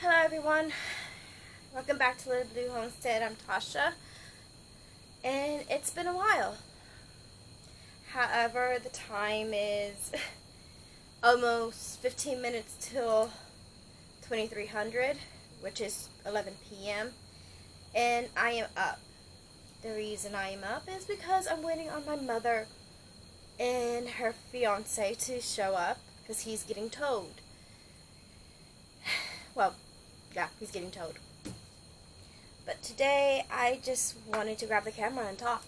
Hello everyone, welcome back to Little Blue Homestead. I'm Tasha, and it's been a while. However, the time is almost 15 minutes till 2300, which is 11 p.m. and I am up. The reason I am up is because I'm waiting on my mother and her fiance to show up because he's getting towed. Well, yeah, he's getting towed. But today, I just wanted to grab the camera and talk.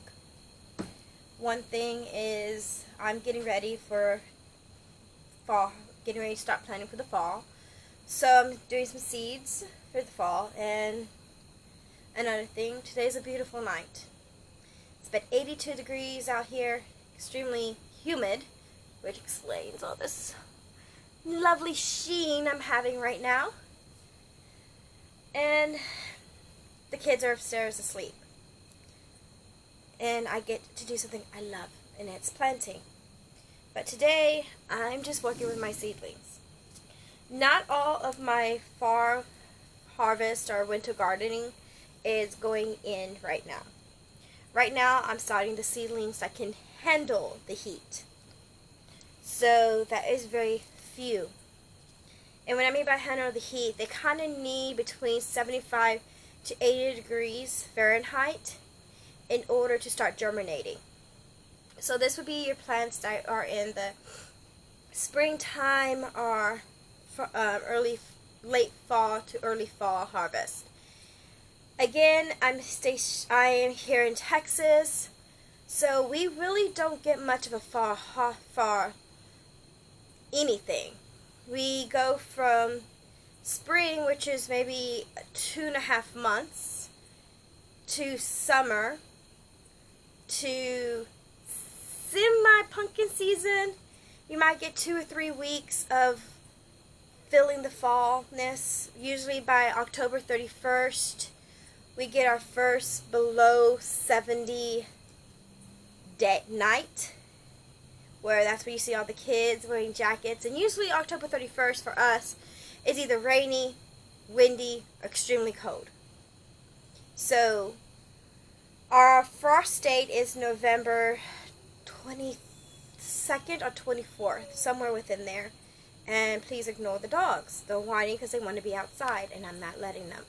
One thing is, I'm getting ready for fall, getting ready to start planning for the fall. So I'm doing some seeds for the fall. And another thing, today's a beautiful night. It's been 82 degrees out here, extremely humid, which explains all this lovely sheen I'm having right now. And the kids are upstairs asleep. And I get to do something I love, and it's planting. But today, I'm just working with my seedlings. Not all of my fall harvest or winter gardening is going in right now. Right now, I'm starting the seedlings that can handle the heat. So that is very few. And what I mean by handle the heat, they kind of need between 75 to 80 degrees Fahrenheit in order to start germinating. So this would be your plants that are in the springtime or late fall to early fall harvest. Again, I am here in Texas, so we really don't get much of a fall anything. We go from spring, which is maybe 2.5 months, to summer, to semi-pumpkin season. You might get 2 or 3 weeks of feeling the fallness. Usually by October 31st, we get our first below 70 night, where that's where you see all the kids wearing jackets. And usually October 31st for us is either rainy, windy, or extremely cold. So our frost date is November 22nd or 24th, somewhere within there. And please ignore the dogs. They're whining because they want to be outside, and I'm not letting them.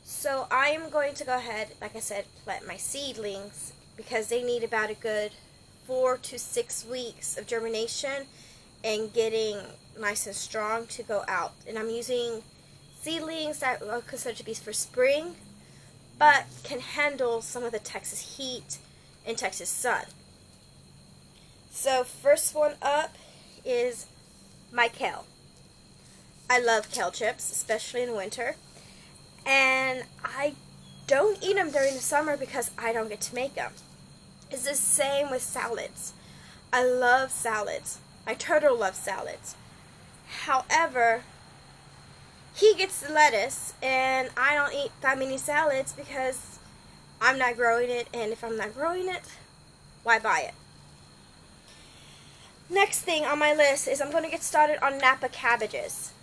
So I am going to go ahead, like I said, plant my seedlings because they need about a good 4 to 6 weeks of germination and getting nice and strong to go out. And I'm using seedlings that are considered to be for spring, but can handle some of the Texas heat and Texas sun. So first one up is my kale. I love kale chips, especially in winter. And I don't eat them during the summer because I don't get to make them. It's the same with salads. I love salads. My turtle loves salads. However, he gets the lettuce, and I don't eat that many salads because I'm not growing it, and if I'm not growing it, why buy it? Next thing on my list is I'm going to get started on Napa cabbages.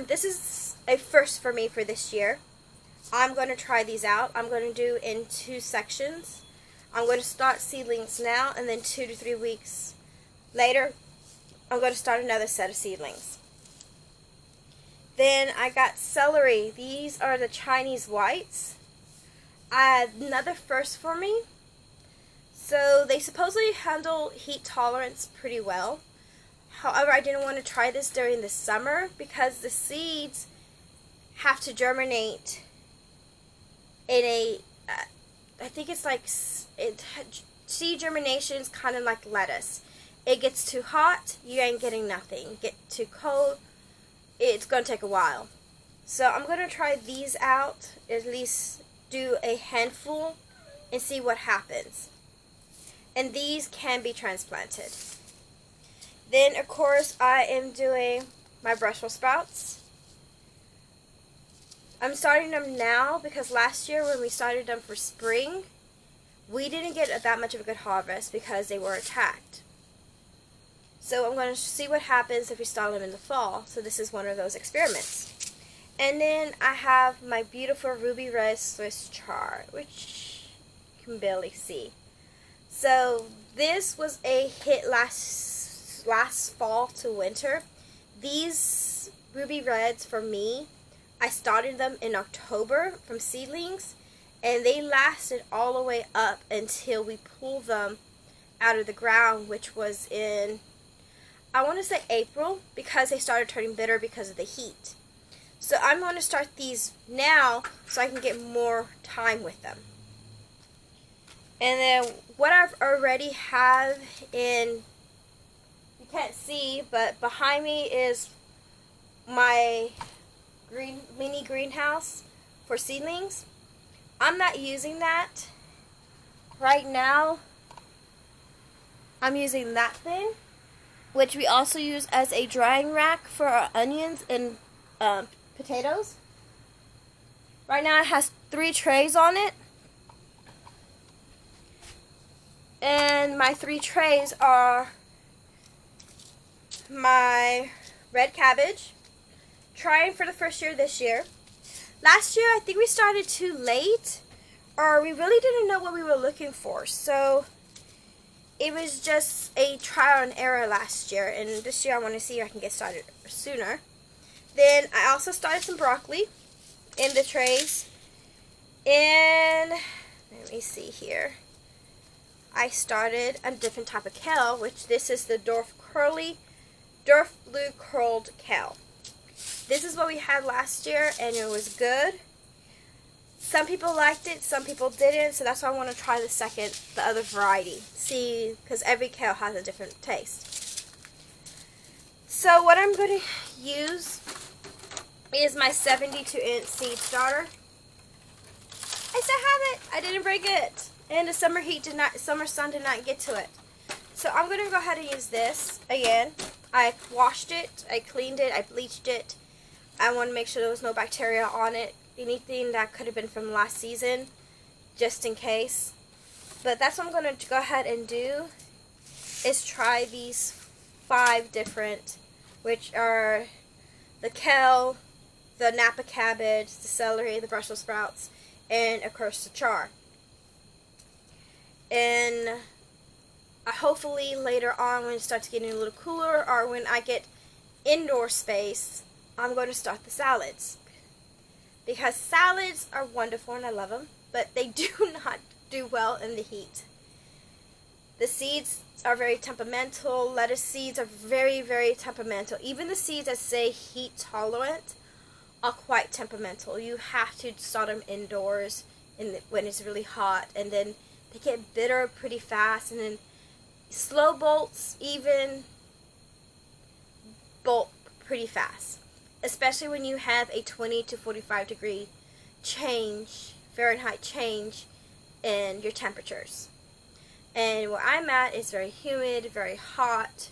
This is a first for me for this year. I'm going to try these out. I'm going to do in 2 sections. I'm going to start seedlings now, and then 2 to 3 weeks later, I'm going to start another set of seedlings. Then I got celery. These are the Chinese whites. Another first for me. So they supposedly handle heat tolerance pretty well. However, I didn't want to try this during the summer because the seeds have to germinate in a I think it's like seed germination is kind of like lettuce. It gets too hot, you ain't getting nothing. Get too cold, it's going to take a while. So I'm going to try these out, at least do a handful and see what happens. And these can be transplanted. Then, of course, I am doing my Brussels sprouts. I'm starting them now because last year when we started them for spring, we didn't get that much of a good harvest because they were attacked. So I'm going to see what happens if we start them in the fall. So this is one of those experiments. And then I have my beautiful ruby red Swiss chard, which you can barely see. So this was a hit last fall to winter. These ruby reds for me, I started them in October from seedlings, and they lasted all the way up until we pulled them out of the ground, which was in, I want to say April, because they started turning bitter because of the heat. So I'm going to start these now so I can get more time with them. And then what I've already have in, you can't see, but behind me is my mini greenhouse for seedlings. I'm not using that right now. I'm using that thing, which we also use as a drying rack for our onions and potatoes. Right now it has 3 trays on it. And my 3 trays are my red cabbage, trying for the first year this year. Last year I think we started too late, or we really didn't know what we were looking for. So it was just a trial and error last year, and this year I want to see if I can get started sooner. Then I also started some broccoli in the trays. And let me see here. I started a different type of kale, which this is the Dwarf Blue Curled Kale. This is what we had last year, and it was good. Some people liked it, some people didn't, so that's why I want to try the other variety. See, because every kale has a different taste. So what I'm going to use is my 72-inch seed starter. I still have it. I didn't break it. And the summer sun did not get to it. So I'm going to go ahead and use this again. I washed it, I cleaned it, I bleached it. I want to make sure there was no bacteria on it. Anything that could have been from last season, just in case. But that's what I'm going to go ahead and do, is try these 5 different, which are the kale, the Napa cabbage, the celery, the Brussels sprouts, and of course the chard. And hopefully later on when it starts getting a little cooler, or when I get indoor space, I'm going to start the salads. Because salads are wonderful and I love them, but they do not do well in the heat. The seeds are very temperamental. Lettuce seeds are very, very temperamental. Even the seeds that say heat tolerant are quite temperamental. You have to start them indoors when it's really hot, and then they get bitter pretty fast, and then slow bolts even bolt pretty fast, especially when you have a 20 to 45 degree Fahrenheit change in your temperatures. And where I'm at is very humid, very hot,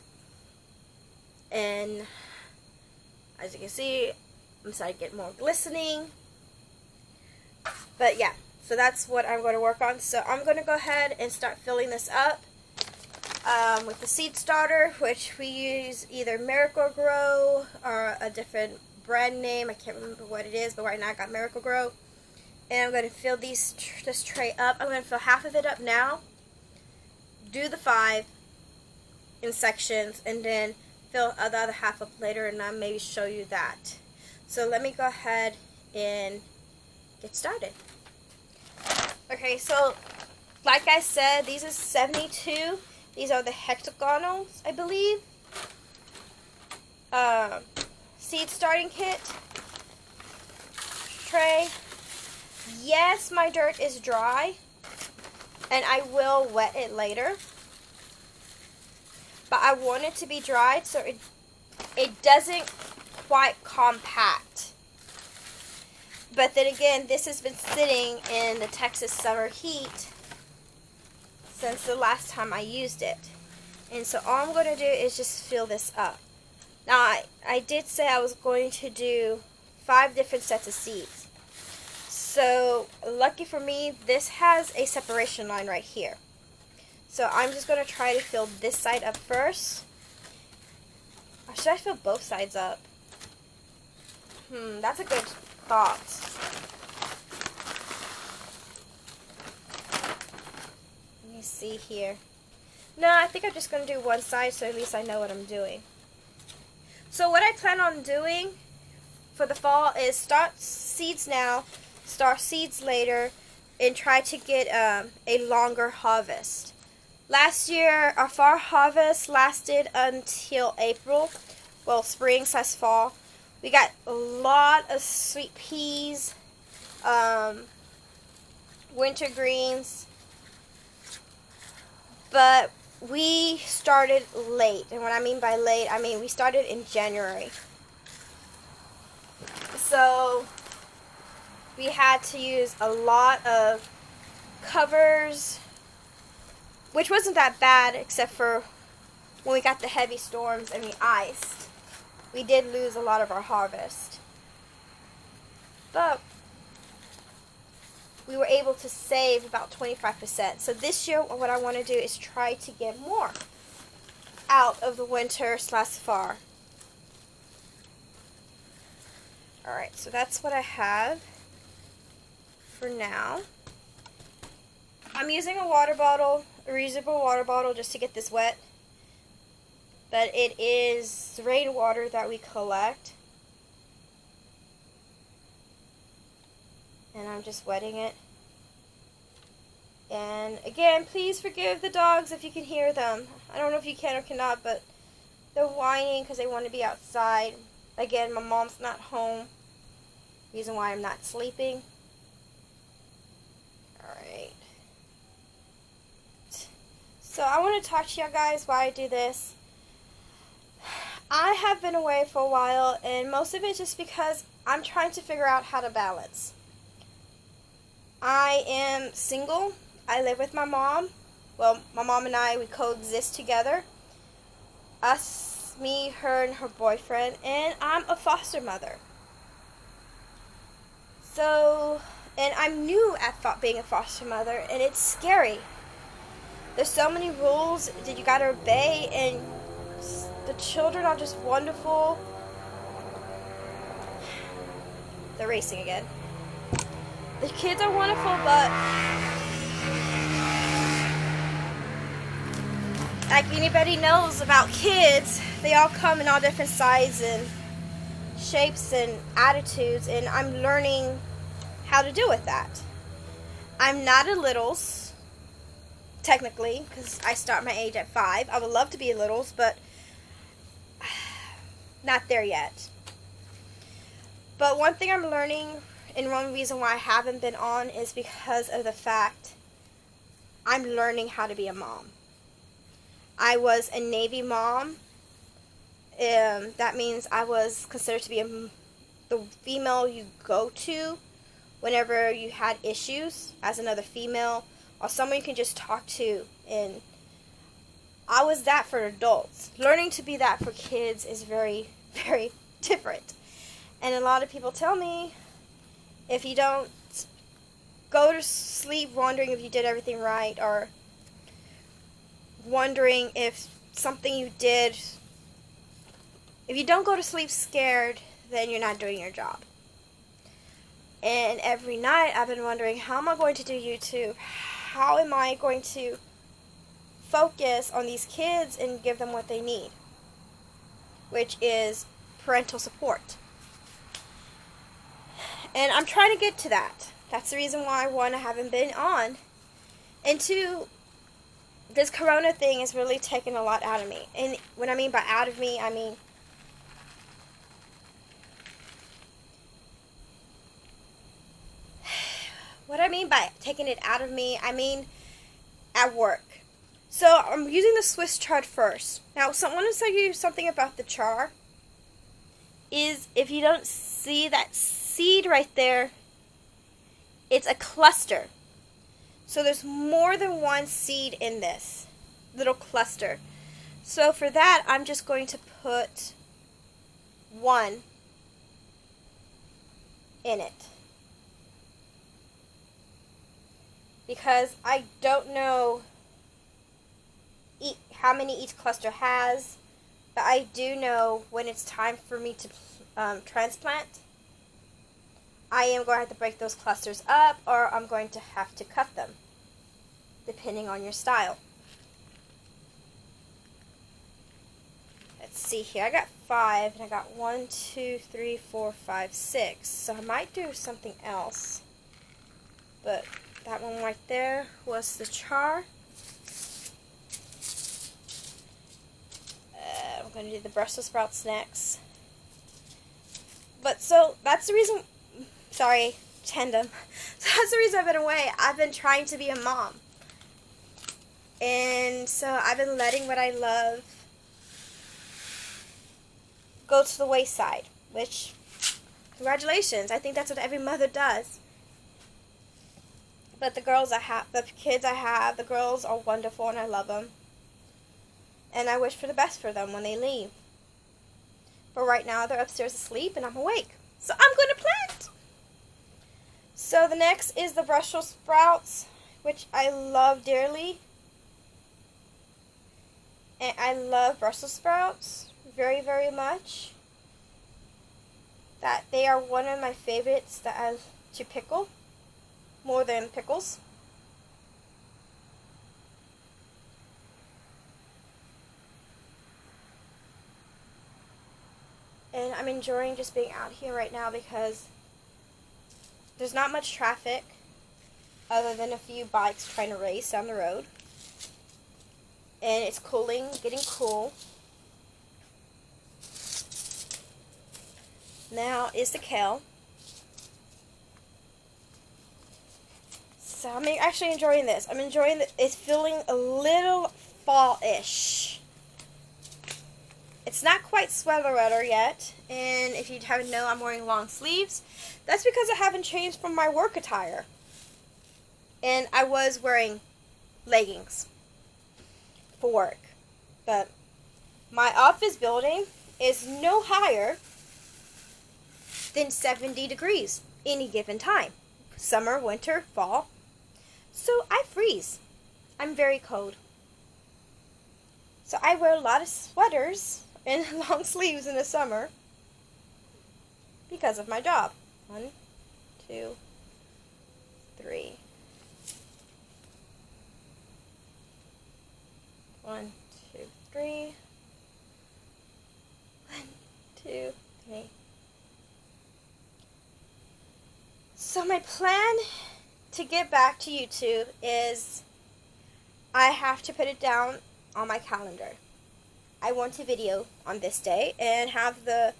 and as you can see, I'm starting to get more glistening. But yeah, so that's what I'm going to work on. So I'm going to go ahead and start filling this up with the seed starter, which we use either Miracle-Gro or a different brand name. I can't remember what it is, but right now I got Miracle-Gro. And I'm going to fill this tray up. I'm going to fill half of it up now, do the 5 in sections, and then fill the other half up later, and I'll maybe show you that. So let me go ahead and get started. Okay, so like I said, these are 72. These are the hexagonals, I believe. Seed starting kit tray. Yes, my dirt is dry, and I will wet it later. But I want it to be dried so it doesn't quite compact. But then again, this has been sitting in the Texas summer heat since the last time I used it. And so all I'm going to do is just fill this up. Now, I did say I was going to do 5 different sets of seeds. So, lucky for me, this has a separation line right here. So I'm just going to try to fill this side up first. Or should I fill both sides up? That's a good thought. Let me see here. No, I think I'm just going to do one side so at least I know what I'm doing. So what I plan on doing for the fall is start seeds now, start seeds later, and try to get a longer harvest. Last year, our fall harvest lasted until April. Well, spring/fall. We got a lot of sweet peas, winter greens, but we started late. And what I mean by late, I mean we started in January. So we had to use a lot of covers, which wasn't that bad except for when we got the heavy storms and we iced. We did lose a lot of our harvest. But we were able to save about 25%. So this year what I want to do is try to get more out of the winter/fall. Alright, so that's what I have for now. I'm using a water bottle, a reusable water bottle, just to get this wet. But it is rainwater that we collect. And I'm just wetting it. And again, please forgive the dogs if you can hear them. I don't know if you can or cannot, but they're whining because they want to be outside. Again, my mom's not home. Reason why I'm not sleeping. Alright. So I want to talk to you guys why I do this. I have been away for a while, and most of it just because I'm trying to figure out how to balance. I am single. I live with my mom. Well, my mom and I, we coexist together. Us, me, her, and her boyfriend. And I'm a foster mother. So, and I'm new at being a foster mother, and it's scary. There's so many rules that you gotta obey, and the children are just wonderful. They're racing again. The kids are wonderful, but like anybody knows about kids, they all come in all different sizes and shapes and attitudes, and I'm learning how to deal with that. I'm not a littles, technically, because I start my age at 5. I would love to be a littles, but not there yet. But one thing I'm learning, and one reason why I haven't been on, is because of the fact I'm learning how to be a mom. I was a Navy mom. That means I was considered to be the female you go to whenever you had issues as another female, or someone you can just talk to. And I was that for adults. Learning to be that for kids is very, very different. And a lot of people tell me, if you don't go to sleep wondering if you did everything right, or wondering if something you did, if you don't go to sleep scared, then you're not doing your job. And every night I've been wondering, how am I going to do YouTube? How am I going to focus on these kids and give them what they need? Which is parental support. And I'm trying to get to that. That's the reason why, 1, I haven't been on. And 2, this corona thing is really taking a lot out of me. And what I mean by out of me, I mean what I mean by taking it out of me, I mean at work. So I'm using the Swiss chard first. Now, I want to tell you something about the char. Is if you don't see that seed right there, it's a cluster. So there's more than one seed in this little cluster. So for that, I'm just going to put 1 in it. Because I don't know how many each cluster has, but I do know when it's time for me to transplant, I am going to have to break those clusters up, or I'm going to have to cut them, depending on your style. Let's see here. I got 5, and I got 1, 2, 3, 4, 5, 6. So I might do something else. But that one right there was the char. I'm going to do the Brussels sprouts next. But so that's the reason, sorry, tandem. So that's the reason I've been away. I've been trying to be a mom. And so I've been letting what I love go to the wayside, which, congratulations. I think that's what every mother does. But the girls I have, the kids I have, the girls are wonderful and I love them. And I wish for the best for them when they leave. But right now they're upstairs asleep and I'm awake. So I'm going to plant. So the next is the Brussels sprouts, which I love dearly. And I love Brussels sprouts very, very much. That they are one of my favorites to pickle, more than pickles. And I'm enjoying just being out here right now because there's not much traffic other than a few bikes trying to race down the road. And it's cooling, getting cool. Now is the kale. So I'm actually enjoying this. I'm enjoying it. It's feeling a little fall-ish. It's not quite sweater weather yet, and if you haven't known, I'm wearing long sleeves. That's because I haven't changed from my work attire. And I was wearing leggings for work. But my office building is no higher than 70 degrees any given time. Summer, winter, fall. So I freeze. I'm very cold. So I wear a lot of sweaters and long sleeves in the summer because of my job. 1, 2, 3. 1, 2, 3. 1, 2, 3. So my plan to get back to YouTube is I have to put it down on my calendar. I want to video on this day and have the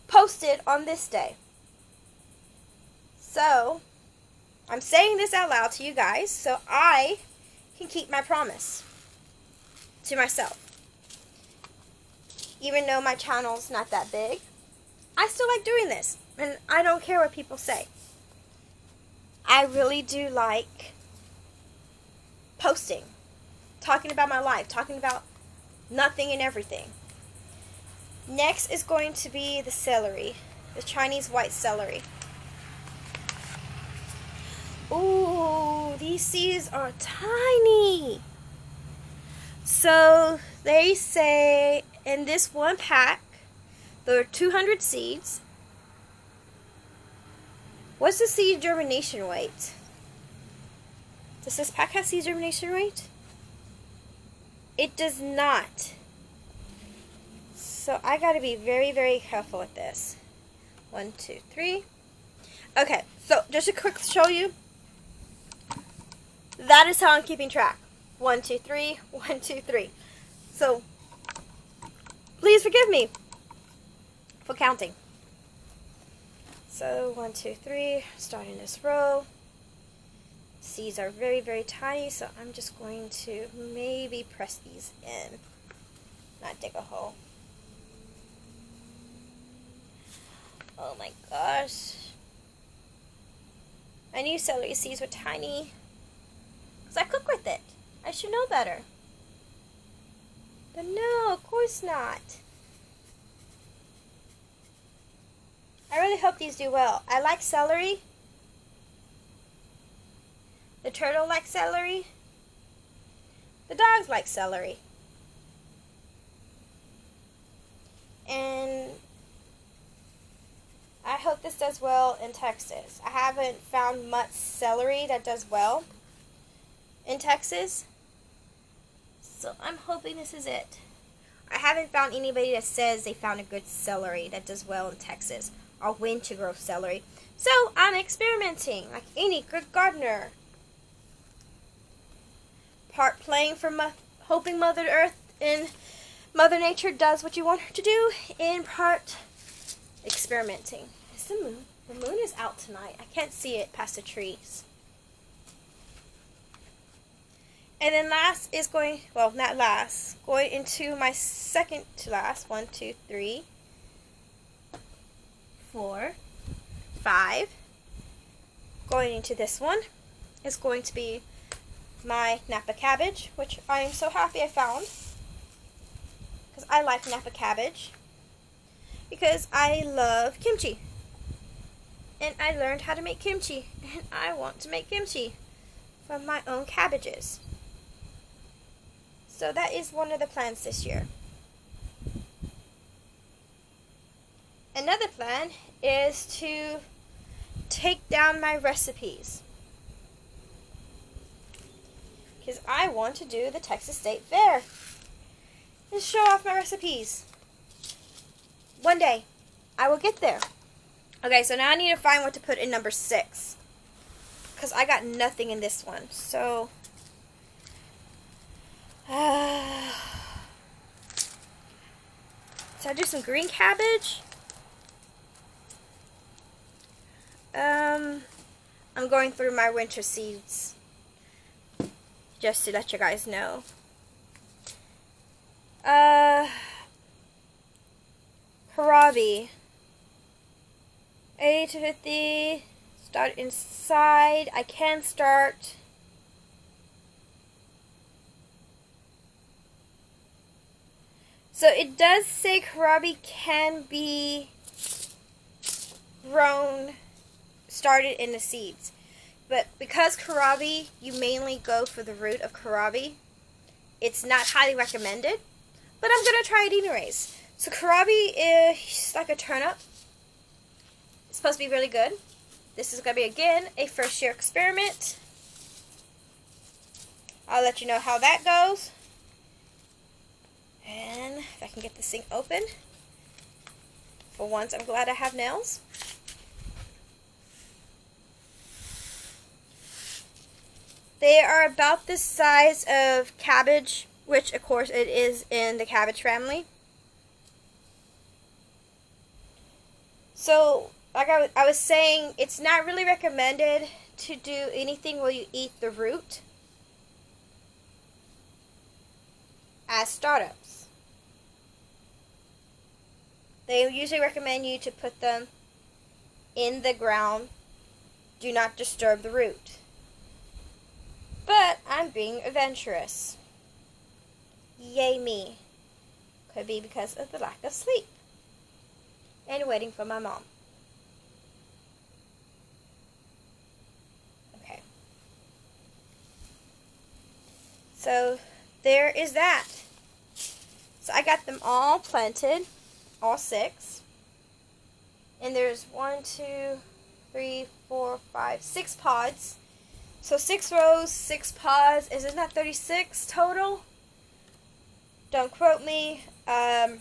posted on this day. So I'm saying this out loud to you guys so I can keep my promise to myself. Even though my channel's not that big, I still like doing this and I don't care what people say. I really do like posting, talking about my life, talking about nothing and everything. Next is going to be the celery, the Chinese white celery. Ooh, these seeds are tiny. So they say in this one pack, there are 200 seeds. What's the seed germination rate? Does this pack have seed germination rate? It does not. So I gotta be very, very careful with this. 1, 2, 3. Okay, so just a quick show you. That is how I'm keeping track. 1, 2, 3, 1, 2, 3. So please forgive me for counting. So 1, 2, 3, starting this row. Seeds are very, very tiny, so I'm just going to maybe press these in, not dig a hole. Oh my gosh. I knew celery seeds were tiny because I cook with it. I should know better. But no, of course not. I really hope these do well. I like celery. The turtle likes celery. The dogs like celery. And I hope if this does well in Texas. I haven't found much celery that does well in Texas. So I'm hoping this is it. I haven't found anybody that says they found a good celery that does well in Texas, or when to grow celery. So I'm experimenting like any good gardener. Part playing for hoping Mother Earth and Mother Nature does what you want her to do, and part experimenting. Is the moon? The moon is out tonight. I can't see it past the trees. And then last is going, well, not last, going into my second to last. 1, 2, 3, 4, 5. Going into this one is going to be my Napa cabbage, which I am so happy I found. Because I like Napa cabbage. Because I love kimchi. And I learned how to make kimchi. And I want to make kimchi from my own cabbages. So that is one of the plans this year. Another plan is to take down my recipes. Because I want to do the Texas State Fair. And show off my recipes. One day, I will get there. Okay, so now I need to find what to put in number 6. Because I got nothing in this one. So I do some green cabbage? I'm going through my winter seeds. Just to let you guys know. Kohlrabi. 80 to 50. Start inside. I can start. So it does say kohlrabi can be grown, started in the seeds. But because kohlrabi, you mainly go for the root of kohlrabi, it's not highly recommended. But I'm going to try it anyways. So kohlrabi is like a turnip. It's supposed to be really good. This is going to be, again, a first year experiment. I'll let you know how that goes. And if I can get this thing open. For once, I'm glad I have nails. They are about the size of cabbage, which of course it is in the cabbage family. So, like I was saying, it's not really recommended to do anything where you eat the root as startups. They usually recommend you to put them in the ground. Do not disturb the root. But I'm being adventurous. Yay me. Could be because of the lack of sleep. And waiting for my mom. Okay. So there is that. So I got them all planted. All 6. And there's 1, 2, 3, 4, 5, 6 pods. So 6 rows, 6 pods. Isn't that 36 total? Don't quote me. I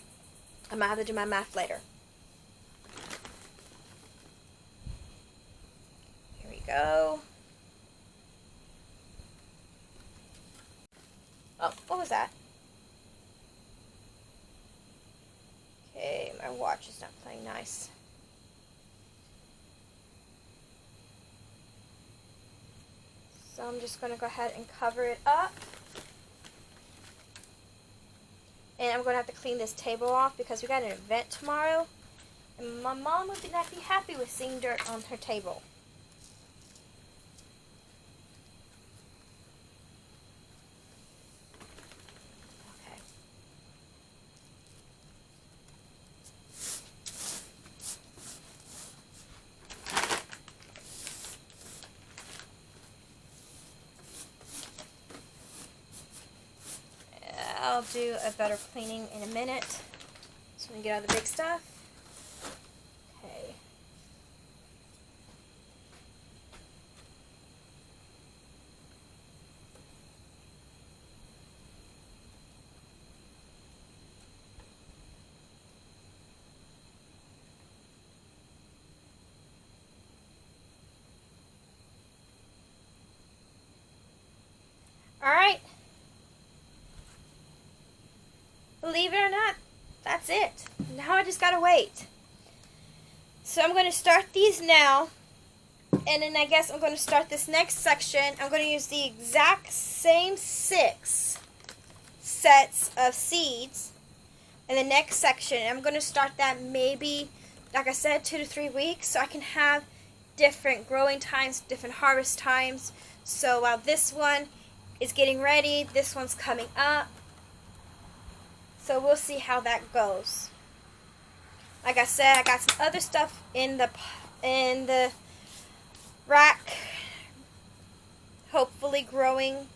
might have to do my math later. Here we go. Oh, what was that? Okay, my watch is not playing nice. So I'm just going to go ahead and cover it up. And I'm going to have to clean this table off because we got an event tomorrow. And my mom would not be happy with seeing dirt on her table. I'll do a better cleaning in a minute so we can get all the big stuff. Okay. Alright. Believe it or not, that's it. Now I just gotta wait. So I'm going to start these now. And then I guess I'm going to start this next section. I'm going to use the exact same 6 sets of seeds in the next section. I'm going to start that maybe, like I said, 2 to 3 weeks, so I can have different growing times, different harvest times. So while this one is getting ready, this one's coming up. So we'll see how that goes. Like I said, I got some other stuff in the rack, hopefully growing,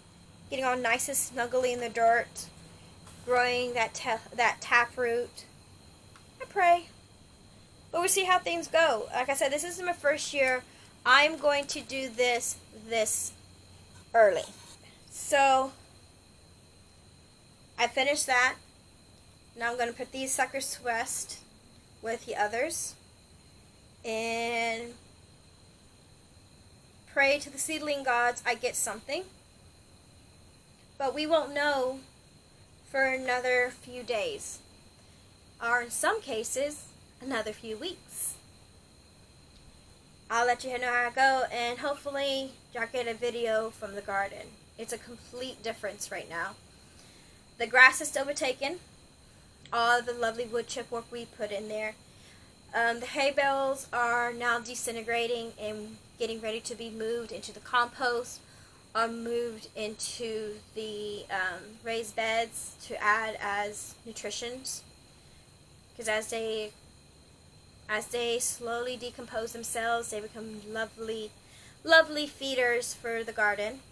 getting all nice and snuggly in the dirt, growing that taproot. I pray. But we'll see how things go. Like I said, this isn't my first year. I'm going to do this early. So I finished that. Now I'm going to put these suckers to rest with the others and pray to the seedling gods I get something. But we won't know for another few days, or in some cases another few weeks. I'll let you know how I go, and hopefully y'all get a video from the garden. It's a complete difference right now. The grass is still overtaken. All the lovely wood chip work we put in there. The hay bales are now disintegrating and getting ready to be moved into the compost or moved into the raised beds to add as nutritions. Because as they slowly decompose themselves, they become lovely, lovely feeders for the garden.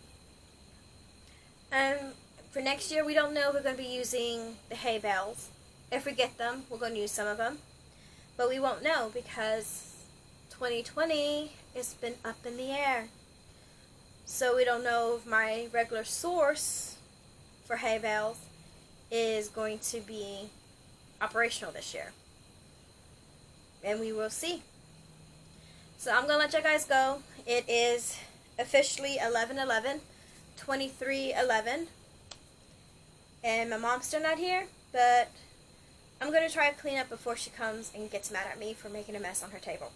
For next year, we don't know if we're going to be using the hay bales. If we get them, we're going to use some of them. But we won't know because 2020 has been up in the air. So we don't know if my regular source for hay bales is going to be operational this year. And we will see. So I'm going to let you guys go. It is officially 11/11, 23/11. And my mom's still not here, but I'm going to try to clean up before she comes and gets mad at me for making a mess on her table.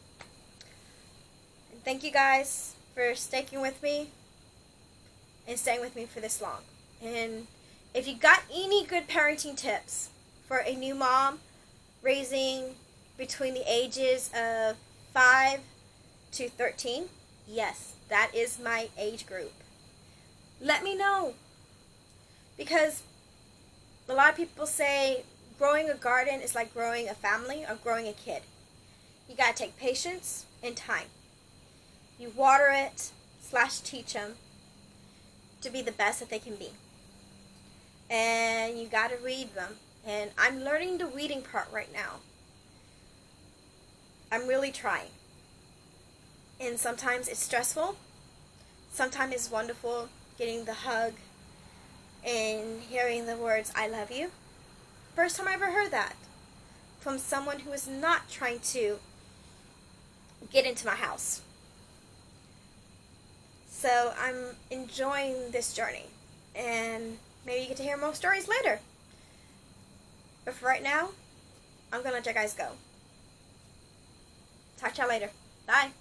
And thank you guys for sticking with me and staying with me for this long. And if you got any good parenting tips for a new mom raising between the ages of 5 to 13, yes, that is my age group. Let me know. Because a lot of people say growing a garden is like growing a family or growing a kid. You gotta take patience and time. You water it / teach them to be the best that they can be. And you gotta read them. And I'm learning the reading part right now. I'm really trying. And sometimes it's stressful. Sometimes it's wonderful getting the hug and hearing the words, "I love you." First time I ever heard that from someone who is not trying to get into my house. So I'm enjoying this journey, and maybe you get to hear more stories later. But for right now, I'm going to let you guys go. Talk to y'all later. Bye.